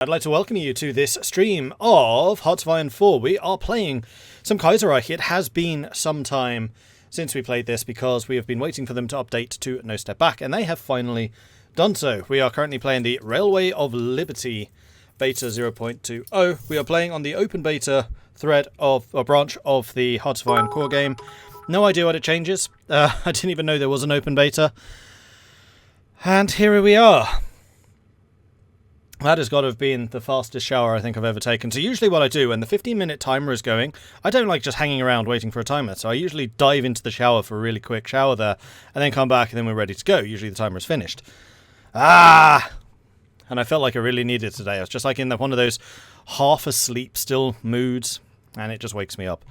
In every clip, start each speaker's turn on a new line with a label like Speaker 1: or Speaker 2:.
Speaker 1: I'd like to welcome you to this stream of Hearts of Iron 4. We are playing some Kaiserreich. It has been some time since we played this because we have been waiting for them to update to No Step Back, and they have finally done so. We are currently playing the Railway of Liberty Beta 0.20. We are playing on the open beta thread of a branch of the Hearts of Iron core game. No idea what it changes. I didn't even know there was an open beta. And here we are. That has got to have been the fastest shower I think I've ever taken. So usually what I do, when the 15-minute timer is going, I don't like just hanging around waiting for a timer. So I usually dive into the shower for a really quick shower there, and then come back, and then we're ready to go. Usually the timer is finished. And I felt like I really needed it today. I was just like in one of those half-asleep still moods, and it just wakes me up.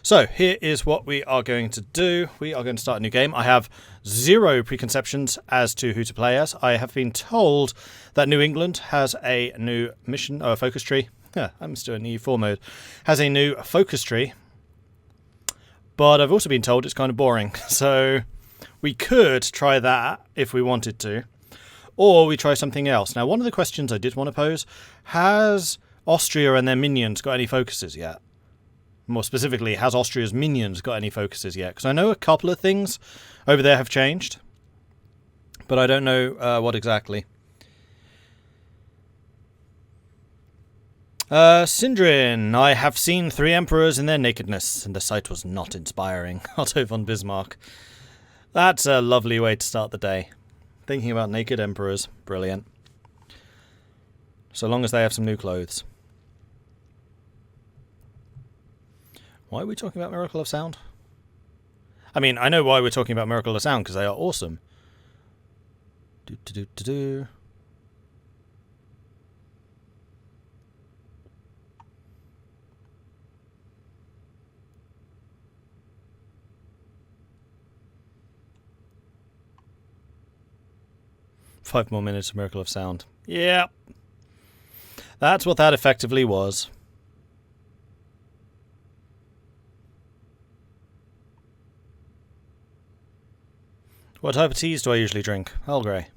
Speaker 1: So, here is what we are going to do. We are going to start a new game. I have zero preconceptions as to who to play as. I have been told that New England has a new mission, or a focus tree. Yeah, I'm still in EU4 mode. Has a new focus tree. But I've also been told it's kind of boring. So, we could try that if we wanted to. Or we try something else. Now, one of the questions I did want to pose, has Austria and their minions got any focuses yet? More specifically, has Austria's minions got any focuses yet? Because I know a couple of things over there have changed, but I don't know what exactly. Sindrin, I have seen 3 emperors in their nakedness, and the sight was not inspiring. Otto von Bismarck. That's a lovely way to start the day. Thinking about naked emperors. Brilliant. So long as they have some new clothes. Why are we talking about Miracle of Sound? I mean, I know why we're talking about Miracle of Sound, because they are awesome. 5 more minutes of Miracle of Sound. Yeah. That's what that effectively was. What type of teas do I usually drink? Earl Grey.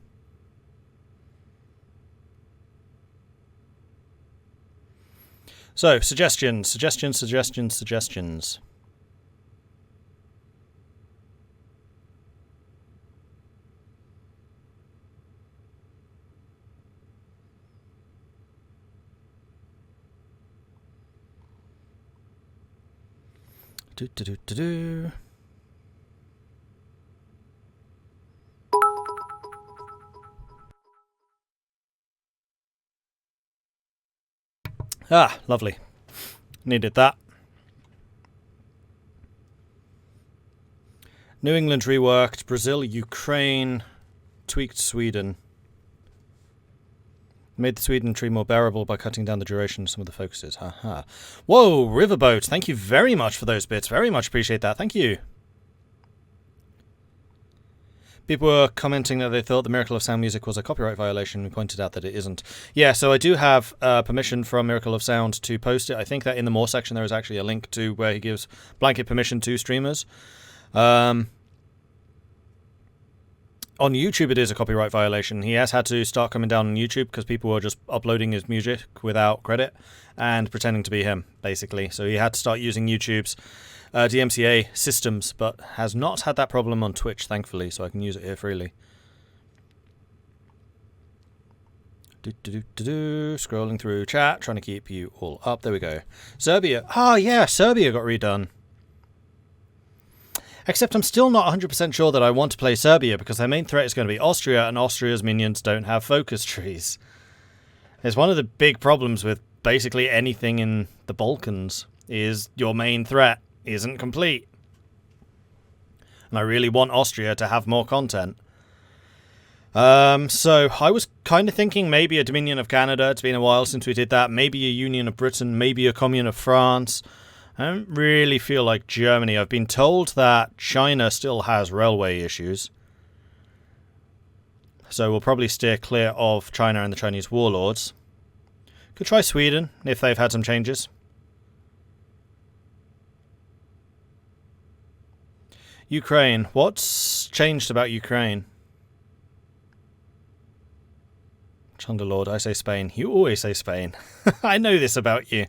Speaker 1: So, suggestions. Ah, lovely. Needed that. New England reworked. Brazil, Ukraine, tweaked Sweden. Made the Sweden tree more bearable by cutting down the duration of some of the focuses. Haha. Whoa, Riverboat. Thank you very much for those bits. Very much appreciate that. Thank you. People were commenting that they thought the Miracle of Sound music was a copyright violation. We pointed out that it isn't. Yeah, so I do have permission from Miracle of Sound to post it. I think that in the More section there is actually a link to where he gives blanket permission to streamers. On YouTube it is a copyright violation. He has had to start coming down on YouTube because people were just uploading his music without credit and pretending to be him, basically. So he had to start using YouTube's DMCA systems, but has not had that problem on Twitch, thankfully, so I can use it here freely. Scrolling through chat, trying to keep you all up. There we go. Serbia. Ah, yeah, Serbia got redone. Except I'm still not 100% sure that I want to play Serbia, because their main threat is going to be Austria, and Austria's minions don't have focus trees. It's one of the big problems with basically anything in the Balkans, is your main threat isn't complete. And I really want Austria to have more content. So I was kind of thinking maybe a Dominion of Canada. It's been a while since we did that. Maybe a Union of Britain. Maybe a Commune of France. I don't really feel like Germany. I've been told that China still has railway issues. So we'll probably steer clear of China and the Chinese warlords. Could try Sweden if they've had some changes. Ukraine. What's changed about Ukraine? Chunderlord, I say Spain. You always say Spain. I know this about you.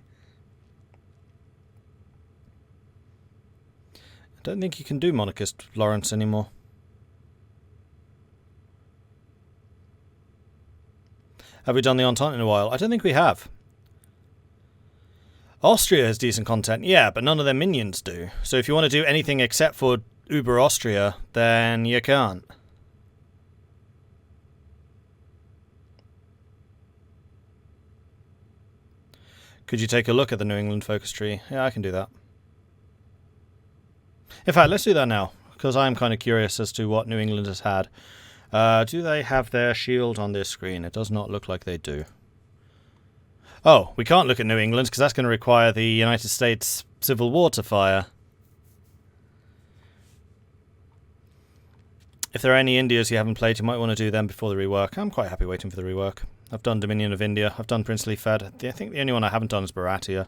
Speaker 1: I don't think you can do monarchist Lawrence anymore. Have we done the Entente in a while? I don't think we have. Austria has decent content, yeah, but none of their minions do. So if you want to do anything except for Uber Austria, then you can't. Could you take a look at the New England focus tree? Yeah, I can do that. In fact, let's do that now, because I'm kind of curious as to what New England has had. Do they have their shield on this screen? It does not look like they do. Oh, we can't look at New England, because that's going to require the United States Civil War to fire. If there are any Indias you haven't played, you might want to do them before the rework. I'm quite happy waiting for the rework. I've done Dominion of India. I've done Princely Fed. I think the only one I haven't done is Baratia.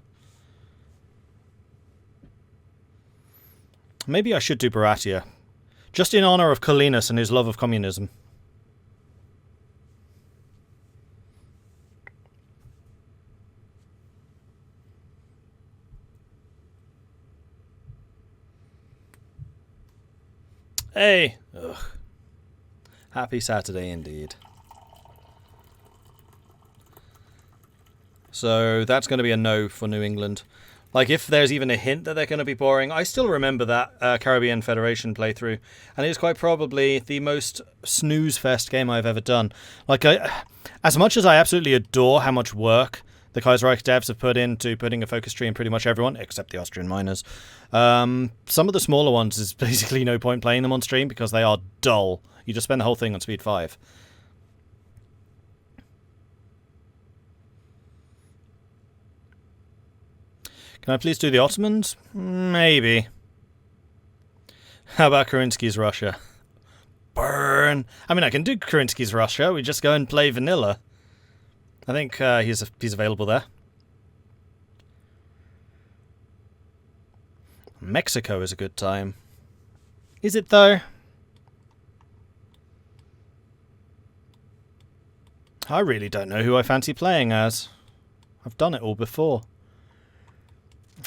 Speaker 1: Maybe I should do Baratia. Just in honour of Colinus and his love of communism. Hey! Ugh. Happy Saturday indeed. So that's going to be a no for New England. Like, if there's even a hint that they're going to be boring, I still remember that Caribbean Federation playthrough, and it is quite probably the most snooze-fest game I've ever done. Like, as much as I absolutely adore how much work the Kaiserreich devs have put into putting a focus tree in pretty much everyone, except the Austrian miners, some of the smaller ones is basically no point playing them on stream because they are dull. You just spend the whole thing on speed 5. Can I please do the Ottomans? Maybe. How about Kerensky's Russia? Burn! I mean, I can do Kerensky's Russia. We just go and play vanilla. I think he's available there. Mexico is a good time. Is it, though? I really don't know who I fancy playing as. I've done it all before.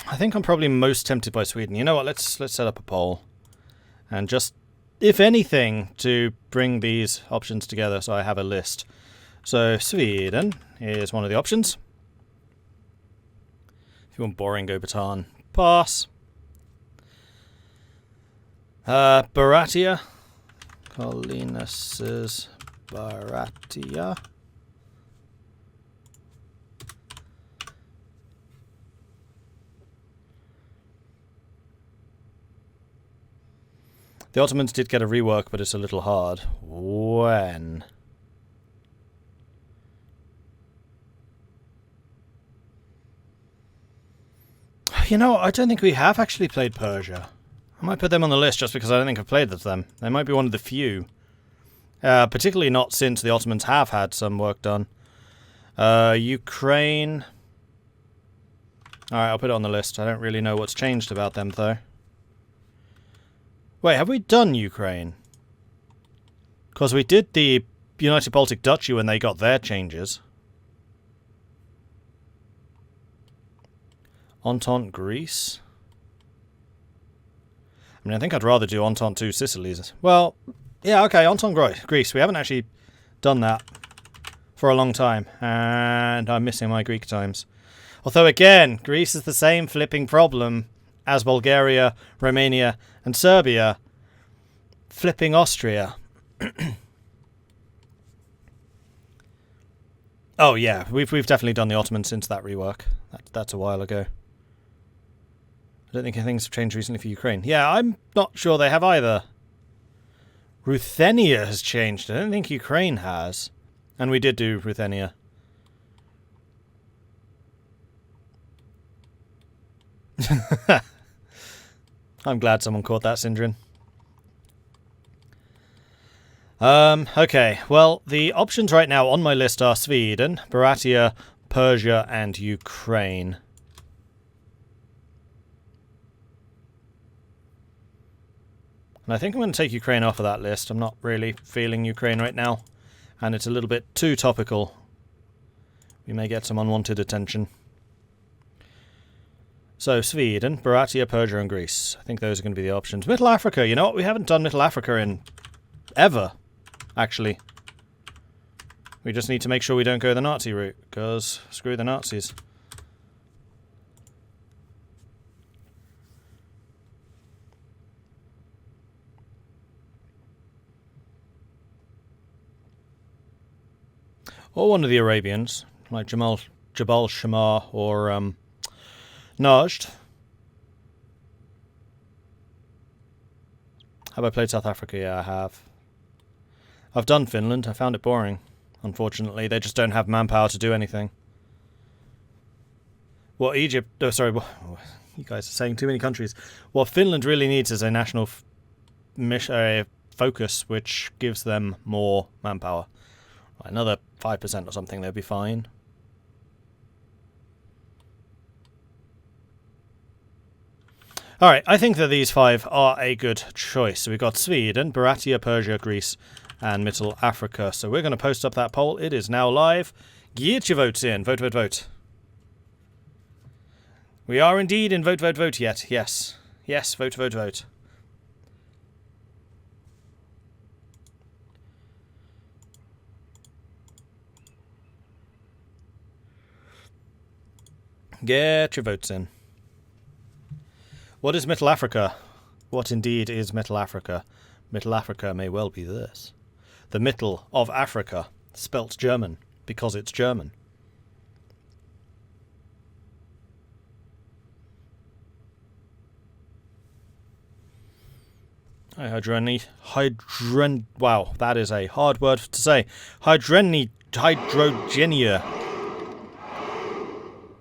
Speaker 1: I think I'm probably most tempted by Sweden. You know what, let's set up a poll. And just, if anything, to bring these options together so I have a list. So, Sweden is one of the options. If you want boring, go Bataan. Pass. Baratia. Colinus's Baratia. The Ottomans did get a rework, but it's a little hard. When? You know, I don't think we have actually played Persia. I might put them on the list just because I don't think I've played with them. They might be one of the few. Particularly not since the Ottomans have had some work done. Ukraine. Alright, I'll put it on the list. I don't really know what's changed about them, though. Wait, have we done Ukraine? Because we did the United Baltic Duchy when they got their changes. Entente Greece? I mean, I think I'd rather do Entente 2 Sicilies. Well, yeah, okay, Entente Greece. We haven't actually done that for a long time. And I'm missing my Greek times. Although, again, Greece is the same flipping problem as Bulgaria, Romania, and Serbia. Flipping Austria. Oh yeah, we've definitely done the Ottomans since that rework. That's a while ago. I don't think things have changed recently for Ukraine. Yeah, I'm not sure they have either. Ruthenia has changed. I don't think Ukraine has. And we did do Ruthenia. I'm glad someone caught that, Sindrin. Okay, well, the options right now on my list are Sweden, Baratia, Persia, and Ukraine. And I think I'm going to take Ukraine off of that list. I'm not really feeling Ukraine right now. And it's a little bit too topical we may get some unwanted attention. So, Sweden, Baratia, Persia, and Greece. I think those are going to be the options. Middle Africa, you know what? We haven't done Middle Africa in ever, actually. We just need to make sure we don't go the Nazi route, because screw the Nazis. Or one of the Arabians, like Jabal Shammar or Najd. Have I played South Africa? Yeah, I have. I've done Finland. I found it boring. Unfortunately, they just don't have manpower to do anything. What Egypt... Oh, sorry. You guys are saying too many countries. What Finland really needs is a national focus, which gives them more manpower. Another 5% or something, they'll be fine. Alright, I think that these 5 are a good choice. So we've got Sweden, Baratia, Persia, Greece, and Middle Africa. So we're going to post up that poll. It is now live. Get your votes in. Vote, vote, vote. We are indeed in vote, vote, vote yet. Yes. Yes, vote, vote, vote. Get your votes in. What is Middle Africa? What indeed is Middle Africa? Middle Africa may well be this. The middle of Africa, spelt German, because it's German. Wow, that is a hard word to say. Hydrogenia.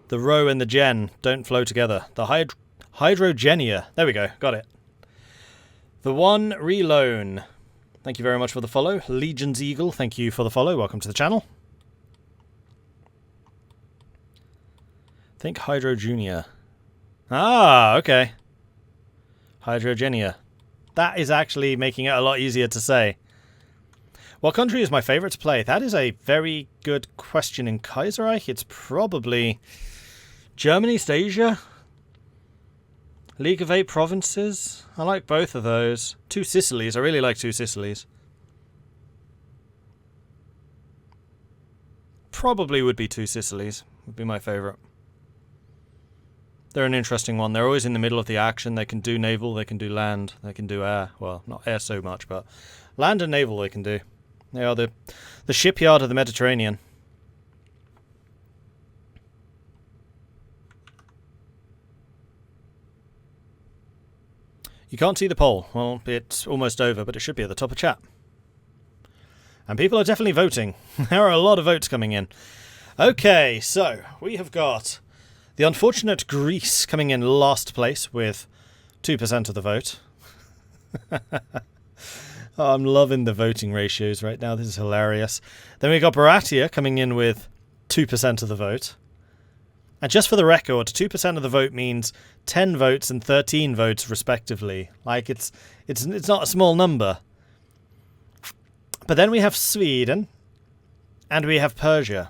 Speaker 1: The rho and the gen don't flow together. The hydrogenia. There we go. Got it. The one reloan. Thank you very much for the follow. Legion's Eagle, thank you for the follow. Welcome to the channel. Think Hydrogenia. Ah, okay. Hydrogenia. That is actually making it a lot easier to say. What country is my favourite to play? That is a very good question. In Kaiserreich, it's probably Germany, East Asia. League of 8 provinces. I like both of those. 2 Sicilies. I really like 2 Sicilies. Probably would be 2 Sicilies. Would be my favourite. They're an interesting one. They're always in the middle of the action. They can do naval, they can do land, they can do air. Well, not air so much, but land and naval they can do. They are the shipyard of the Mediterranean. You can't see the poll. Well, it's almost over, but it should be at the top of chat. And people are definitely voting. There are a lot of votes coming in. Okay, so we have got the unfortunate Greece coming in last place with 2% of the vote. Oh, I'm loving the voting ratios right now. This is hilarious. Then we got Baratia coming in with 2% of the vote. And just for the record, 2% of the vote means 10 votes and 13 votes respectively. Like, it's not a small number. But then we have Sweden and we have Persia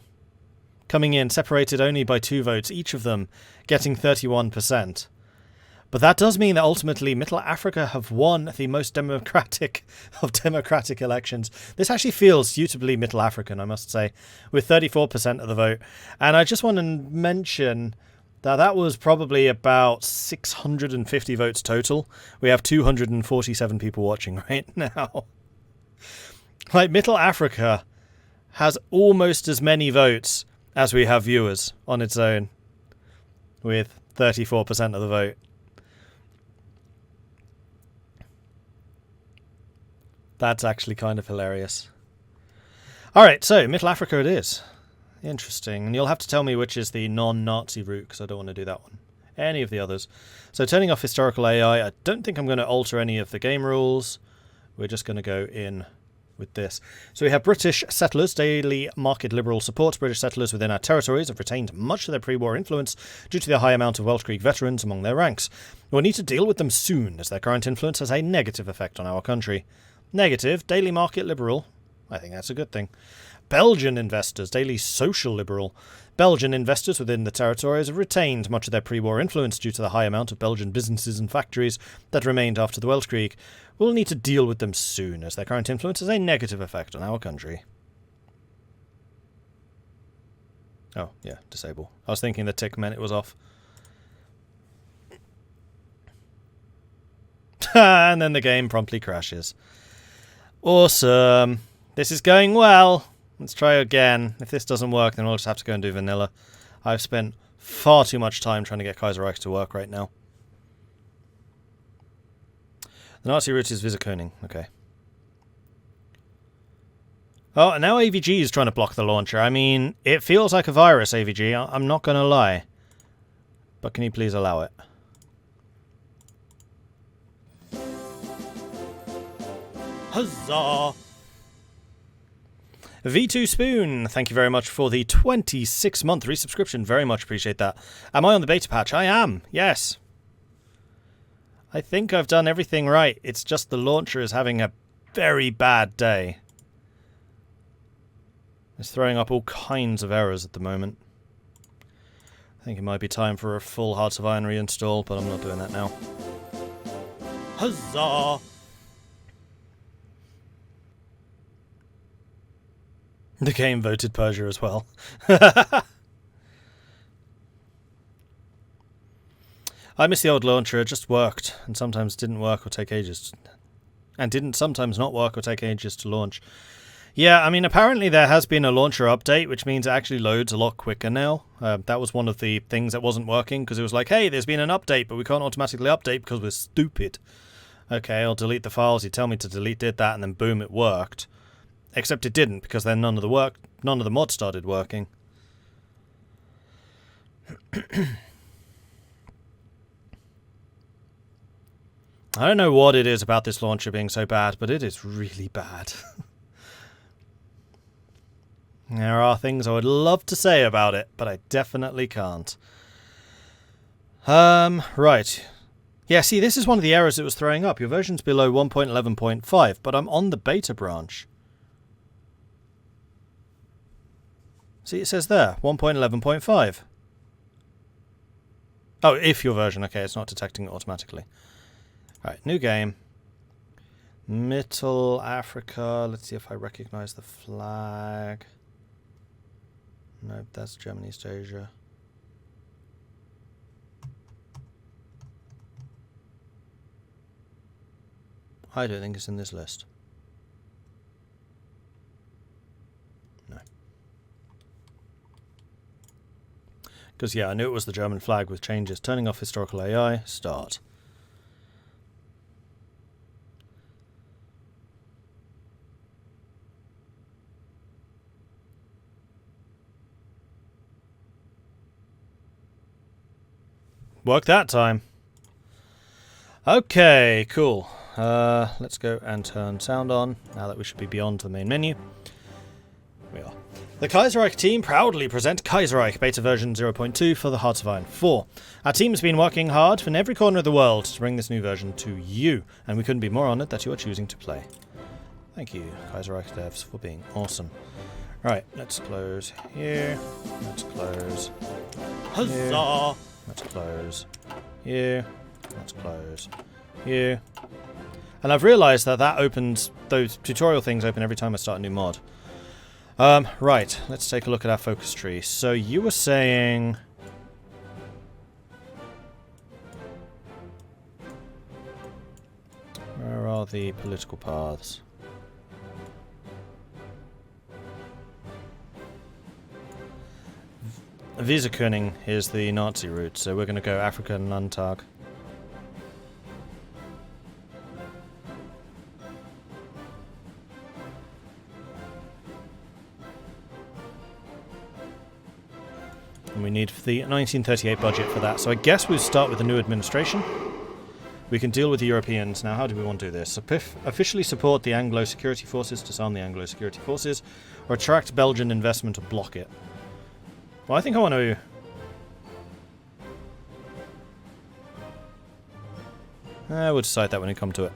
Speaker 1: coming in, separated only by 2 votes, each of them getting 31%. But that does mean that ultimately Middle Africa have won the most democratic of democratic elections. This actually feels suitably Middle African, I must say, with 34% of the vote. And I just want to mention that that was probably about 650 votes total. We have 247 people watching right now. Like, Middle Africa has almost as many votes as we have viewers on its own, with 34% of the vote. That's actually kind of hilarious. Alright, so Middle Africa it is. Interesting. And you'll have to tell me which is the non-Nazi route, because I don't want to do that one. Any of the others. So turning off historical AI, I don't think I'm going to alter any of the game rules. We're just going to go in with this. So we have British settlers, daily market liberal support. British settlers within our territories have retained much of their pre-war influence due to the high amount of Welsh Creek veterans among their ranks. We'll need to deal with them soon, as their current influence has a negative effect on our country. Negative, daily market liberal. I think that's a good thing. Belgian investors, daily social liberal. Belgian investors within the territories have retained much of their pre-war influence due to the high amount of Belgian businesses and factories that remained after the Weltkrieg. We'll need to deal with them soon, as their current influence has a negative effect on our country. Oh, yeah, disable. I was thinking the tick meant it was off. And then the game promptly crashes. Awesome. This is going well. Let's try again. If this doesn't work, then we'll just have to go and do vanilla. I've spent far too much time trying to get Kaiserreich to work right now. The Nazi route is Vikerkoning. Okay. Oh, and now AVG is trying to block the launcher. I mean, it feels like a virus, AVG. I'm not going to lie. But can you please allow it? Huzzah! V2 Spoon, thank you very much for the 26-month resubscription. Very much appreciate that. Am I on the beta patch? I am, yes. I think I've done everything right. It's just the launcher is having a very bad day. It's throwing up all kinds of errors at the moment. I think it might be time for a full Hearts of Iron reinstall, but I'm not doing that now. Huzzah! The game voted Persia as well. I miss the old launcher. It just worked, and sometimes didn't work or take ages. And didn't sometimes not work or take ages to launch. Yeah, I mean, apparently there has been a launcher update, which means it actually loads a lot quicker now. That was one of the things that wasn't working, because it was like, hey, there's been an update, but we can't automatically update because we're stupid. Okay, I'll delete the files. You tell me to delete that, and then boom, it worked. Except it didn't, because then none of the mods started working. I don't know what it is about this launcher being so bad, but it is really bad. There are things I would love to say about it, but I definitely can't. Right. Yeah, see, this is one of the errors it was throwing up. Your version's below 1.11.5, but I'm on the beta branch. See, it says there, 1.11.5. Oh, if your version. Okay, it's not detecting it automatically. Alright, new game. Mittelafrika. Let's see if I recognize the flag. Nope, that's German East Asia. I don't think it's in this list. No. Because, yeah, I knew it was the German flag with changes. Turning off historical AI. Start. Work that time. Okay, cool. Let's go and turn sound on, now that we should be beyond the main menu. We are. The Kaiserreich team proudly present Kaiserreich Beta version 0.2 for the Hearts of Iron 4. Our team has been working hard from every corner of the world to bring this new version to you, and we couldn't be more honoured that you are choosing to play. Thank you, Kaiserreich devs, for being awesome. Right, let's close here. Let's close. Huzzah! Let's close here. Let's close here. And I've realised that opens, those tutorial things open every time I start a new mod. Right, let's take a look at our focus tree. So you were saying... Where are the political paths? Vikerkoning is the Nazi route, so we're going to go Africa and Landtag. And we need the 1938 budget for that, so I guess we'll start with the new administration. We can deal with the Europeans. Now, how do we want to do this? Officially support the Anglo security forces, disarm the Anglo security forces, or attract Belgian investment or block it. Well, I think I want to... we'll decide that when we come to it.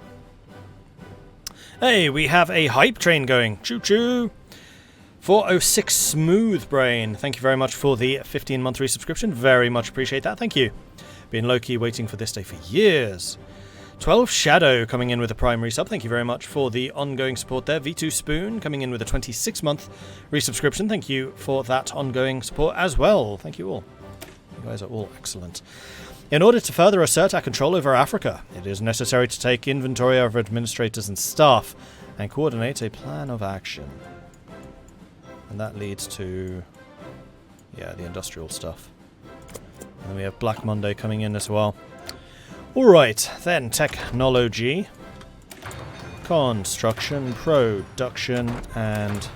Speaker 1: Hey, we have a hype train going. Choo-choo! 406 Smooth Brain. Thank you very much for the 15-month resubscription. Very much appreciate that. Thank you. Been low-key waiting for this day for years. 12 Shadow coming in with a primary sub. Thank you very much for the ongoing support there. V2 Spoon coming in with a 26-month resubscription. Thank you for that ongoing support as well. Thank you all. You guys are all excellent. In order to further assert our control over Africa, it is necessary to take inventory of administrators and staff and coordinate a plan of action. And that leads to, yeah, the industrial stuff. And then we have Black Monday coming in as well. Alright, then technology, construction, production, and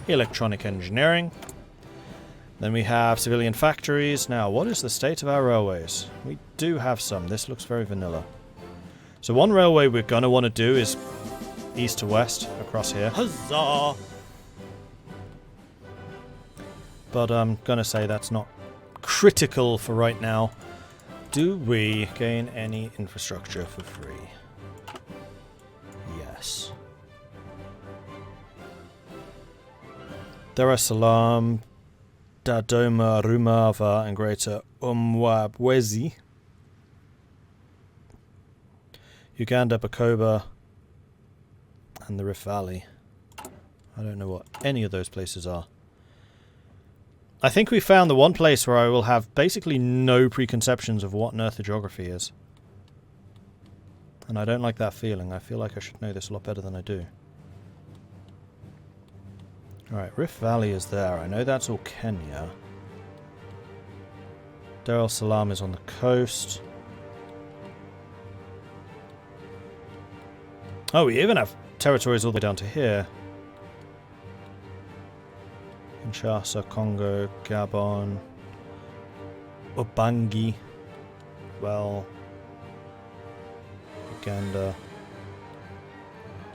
Speaker 1: electronic engineering. Then we have civilian factories. Now, what is the state of our railways? We do have some. This looks very vanilla. So one railway we're going to want to do is east to west across here. Huzzah! But I'm going to say that's not critical for right now. Do we gain any infrastructure for free? Yes. Dar es Salaam, Dodoma, Rumava, and Greater Umwabwezi. Uganda, Bukoba, and the Rift Valley. I don't know what any of those places are. I think we found the one place where I will have basically no preconceptions of what on earth the geography is. And I don't like that feeling. I feel like I should know this a lot better than I do. Alright, Rift Valley is there. I know that's all Kenya. Dar es Salaam is on the coast. Oh, we even have territories all the way down to here. Kinshasa, Congo, Gabon, Ubangi, well, Uganda,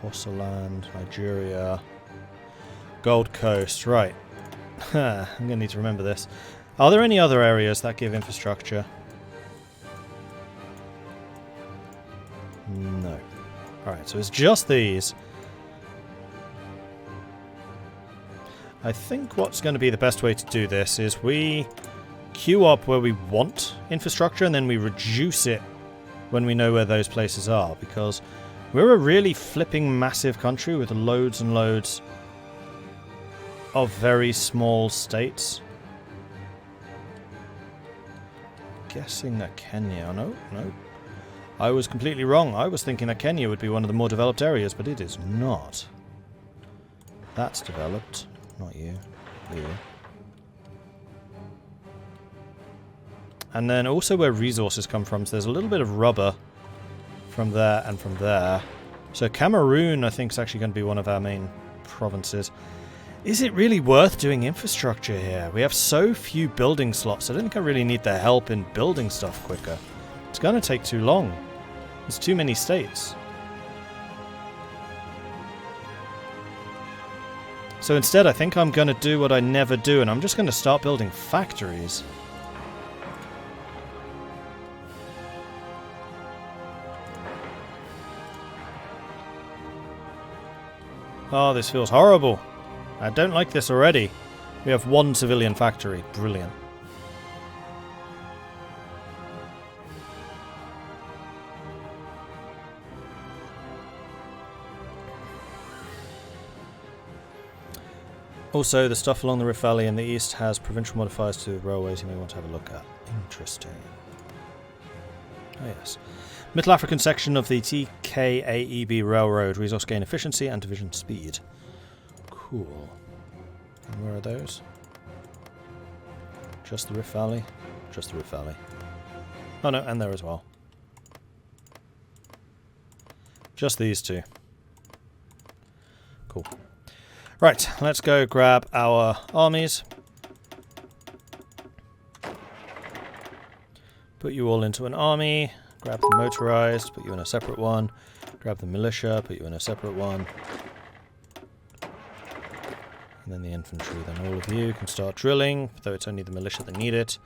Speaker 1: Horsaland, Nigeria, Gold Coast, right. I'm going to need to remember this. Are there any other areas that give infrastructure? No. Alright, so it's just these. I think what's going to be the best way to do this is we queue up where we want infrastructure and then we reduce it when we know where those places are, because we're a really flipping massive country with loads and loads of very small states. Guessing that Kenya... No. I was completely wrong. I was thinking that Kenya would be one of the more developed areas, but it is not. That's developed. Not you. You. And then also where resources come from. So there's a little bit of rubber from there and from there. So Cameroon, I think, is actually going to be one of our main provinces. Is it really worth doing infrastructure here? We have so few building slots. I don't think I really need the help in building stuff quicker. It's going to take too long. There's too many states. So instead, I think I'm going to do what I never do, and I'm just going to start building factories. Oh, this feels horrible. I don't like this already. We have one civilian factory. Brilliant. Also, the stuff along the Rift Valley in the east has provincial modifiers to railways you may want to have a look at. Interesting. Oh yes. Middle-African section of the TKAEB Railroad. Resource gain efficiency and division speed. Cool. And where are those? Just the Rift Valley? Just the Rift Valley. Oh no, and there as well. Just these two. Cool. Right, let's go grab our armies. Put you all into an army. Grab the motorized, put you in a separate one. Grab the militia, put you in a separate one. And then the infantry. Then all of you can start drilling, though it's only the militia that need it.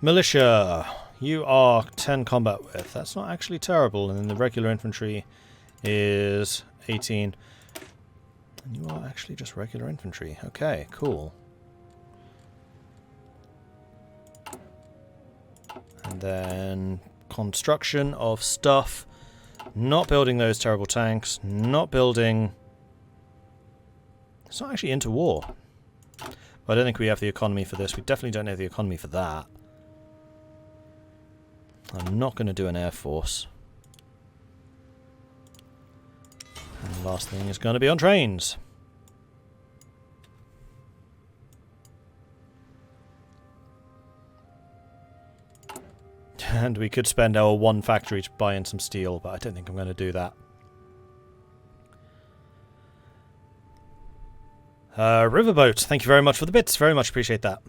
Speaker 1: Militia, you are 10 combat width. That's not actually terrible. And then the regular infantry is 18. And you are actually just regular infantry. Okay, cool. And then construction of stuff. Not building those terrible tanks. Not building... It's not actually into war. But I don't think we have the economy for this. We definitely don't have the economy for that. I'm not going to do an air force. And the last thing is going to be on trains. And we could spend our one factory to buy in some steel, but I don't think I'm going to do that. Riverboat, thank you very much for the bits. Very much appreciate that.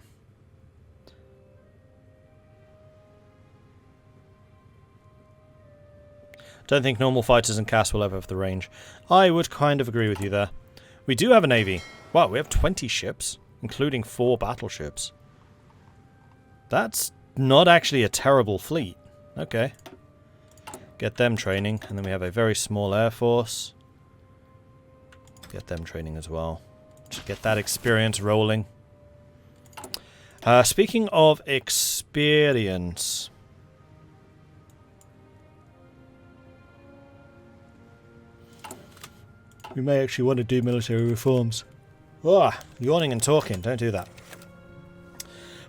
Speaker 1: Don't think normal fighters and CAS will ever have the range. I would kind of agree with you there. We do have a navy. Wow, we have 20 ships, including 4 battleships. That's not actually a terrible fleet. Okay. Get them training, and then we have a very small air force. Get them training as well. Just get that experience rolling. Speaking of experience... we may actually want to do military reforms. Ah, yawning and talking, don't do that.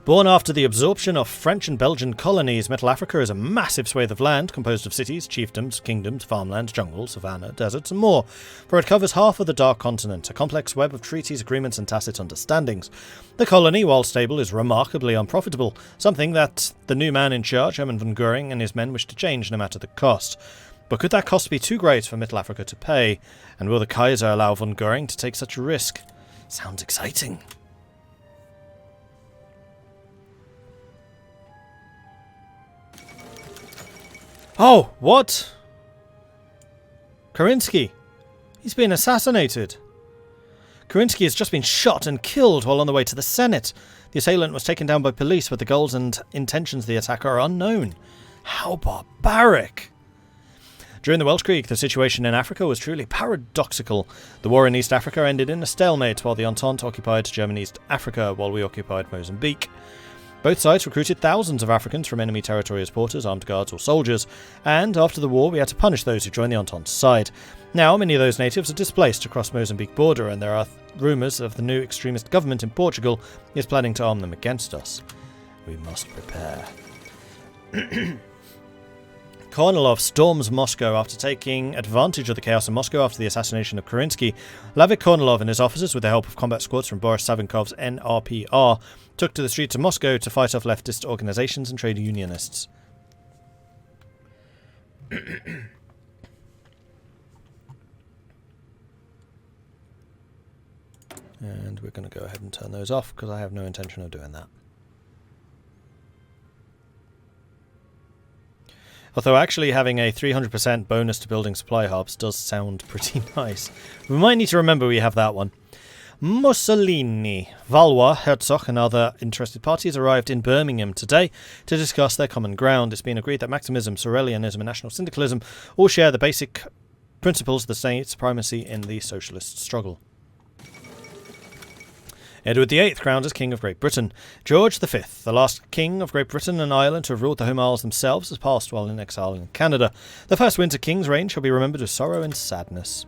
Speaker 1: Born after the absorption of French and Belgian colonies, Mittelafrika is a massive swathe of land composed of cities, chiefdoms, kingdoms, farmlands, jungles, savanna, deserts and more, for it covers half of the Dark Continent, a complex web of treaties, agreements and tacit understandings. The colony, while stable, is remarkably unprofitable, something that the new man in charge, Hermann von Goering, and his men wish to change no matter the cost. But could that cost be too great for Mittelafrika to pay? And will the Kaiser allow von Goering to take such a risk? Sounds exciting. Oh, what? Kerensky. He's been assassinated. Kerensky has just been shot and killed while on the way to the Senate. The assailant was taken down by police, but the goals and intentions of the attacker are unknown. How barbaric! During the Welsh Creek, the situation in Africa was truly paradoxical. The war in East Africa ended in a stalemate while the Entente occupied German East Africa while we occupied Mozambique. Both sides recruited thousands of Africans from enemy territory as porters, armed guards or soldiers, and after the war we had to punish those who joined the Entente's side. Now many of those natives are displaced across Mozambique border, and there are rumours of the new extremist government in Portugal is planning to arm them against us. We must prepare. Kornilov storms Moscow after taking advantage of the chaos in Moscow after the assassination of Kerensky. Lavik Kornilov and his officers, with the help of combat squads from Boris Savinkov's NRPR, took to the streets of Moscow to fight off leftist organizations and trade unionists. And we're going to go ahead and turn those off because I have no intention of doing that. Although actually having a 300% bonus to building supply hubs does sound pretty nice. We might need to remember we have that one. Mussolini, Valois, Herzog and other interested parties arrived in Birmingham today to discuss their common ground. It's been agreed that maximism, Sorelianism and national syndicalism all share the basic principles of the state's primacy in the socialist struggle. Edward VIII crowned as King of Great Britain. George V, the last King of Great Britain and Ireland to have ruled the Home Isles themselves, has passed while in exile in Canada. The first Windsor King's reign shall be remembered with sorrow and sadness.